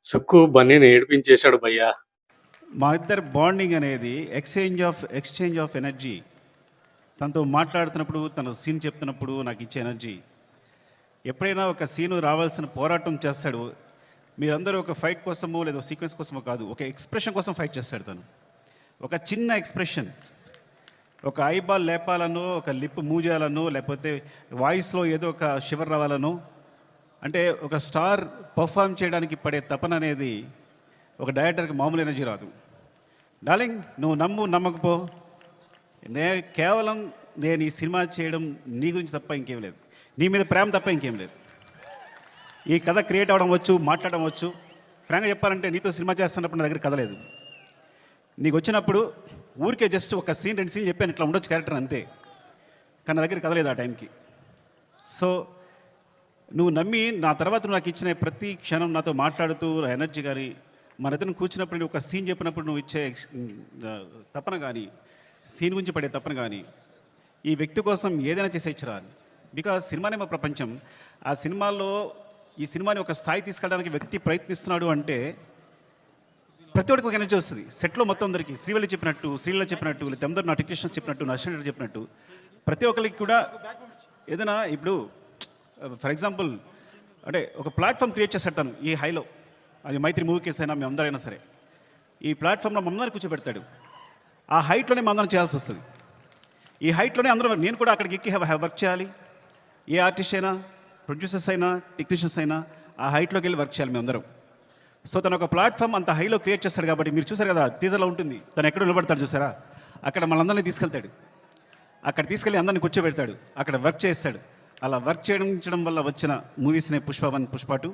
సుక్కు బన్నీని ఏడిపించేశాడు భయ్యా. మా ఇద్దరి బాండింగ్ అనేది ఎక్స్చేంజ్ ఆఫ్ ఎనర్జీ. తనతో మాట్లాడుతున్నప్పుడు, తన సీన్ చెప్తున్నప్పుడు నాకు ఇచ్చే ఎనర్జీ. ఎప్పుడైనా ఒక సీను రావాల్సిన పోరాటం చేస్తాడు. మీరందరూ ఒక ఫైట్ కోసమో లేదా సీక్వెన్స్ కోసమో కాదు, ఒక ఎక్స్ప్రెషన్ కోసం ఫైట్ చేస్తాడు తను. ఒక చిన్న ఎక్స్ప్రెషన్, ఒక ఐబాల్ లేపాలనో, ఒక లిప్ మూవ్ చేయాలనో, లేకపోతే వాయిస్లో ఏదో ఒక షివర్ రావాలనో, అంటే ఒక స్టార్ పర్ఫామ్ చేయడానికి పడే తపన అనేది ఒక డైరెక్టర్కి మామూలు ఎనర్జీ రాదు. డార్లింగ్, నువ్వు నమ్మకపో, కేవలం నేను ఈ సినిమా చేయడం నీ గురించి తప్ప ఇంకేం లేదు, నీ మీద ప్రేమ తప్ప ఇంకేం లేదు. ఈ కథ క్రియేట్ అవ్వడం వచ్చు, మాట్లాడడం వచ్చు. ఫ్రాంక్గా చెప్పాలంటే నీతో సినిమా చేస్తున్నప్పుడు నా దగ్గర కథ లేదు. నీకు వచ్చినప్పుడు ఊరికే జస్ట్ ఒక సీన్ 2 సీన్ చెప్పాను, ఇట్లా ఉండొచ్చు క్యారెక్టర్ అంతే. కానీ నా దగ్గర కథ లేదు ఆ టైంకి. సో నువ్వు నమ్మి నా తర్వాత నాకు ఇచ్చిన ప్రతి క్షణం నాతో మాట్లాడుతూ ఎనర్జీ కానీ, మన ఇద్దరు కూర్చున్నప్పుడు నువ్వు ఒక సీన్ చెప్పినప్పుడు నువ్వు ఇచ్చే తపన కానీ, సీన్ గురించి పడే తపన కానీ, ఈ వ్యక్తి కోసం ఏదైనా చేసే ఇచ్చరా. బికాజ్ సినిమానే మా ప్రపంచం. ఆ సినిమాలో ఈ సినిమాని ఒక స్థాయి తీసుకెళ్ళడానికి వ్యక్తి ప్రయత్నిస్తున్నాడు అంటే ప్రతి ఒక్కరికి ఒక ఎనర్జీ వస్తుంది. సెట్లో మొత్తం అందరికీ శ్రీవల్లి చెప్పినట్టు, శ్రీల చెప్పినట్టు, లేదా అందరూ నా టెక్నీషియన్స్ చెప్పినట్టు, నర్సన్ చెప్పినట్టు ప్రతి ఒక్కరికి కూడా ఏదైనా ఇప్పుడు ఫర్ ఎగ్జాంపుల్ అంటే ఒక ప్లాట్ఫామ్ క్రియేట్ చేస్తాడు తను ఈ హైలో. అది మైత్రి మూవీ కేసు అయినా మేమందరైనా సరే ఈ ప్లాట్ఫామ్లో మమ్మల్ని కూర్చోబెడతాడు. ఆ హైట్లోనే మనందరం చేయాల్సి వస్తుంది. ఈ హైట్లోనే అందరూ, నేను కూడా అక్కడికి ఎక్కి వర్క్ చేయాలి. ఏ ఆర్టిస్ట్ అయినా, ప్రొడ్యూసర్స్ అయినా, టెక్నీషియన్స్ అయినా ఆ హైట్లోకి వెళ్ళి వర్క్ చేయాలి మేమందరం. సో తను ఒక ప్లాట్ఫామ్ అంత హైలో క్రియేట్ చేస్తాడు కాబట్టి మీరు చూసారు కదా టీజర్లో ఉంటుంది, తను ఎక్కడ నిలబడతాడు చూసారా, అక్కడ మనందరినీ తీసుకెళ్తాడు. అక్కడ తీసుకెళ్ళి అందరిని కూర్చోబెడతాడు, అక్కడ వర్క్ చేస్తాడు. అలా వర్క్ చేయడం వల్ల వచ్చిన మూవీస్నే పుష్ప 1, పుష్ప 2,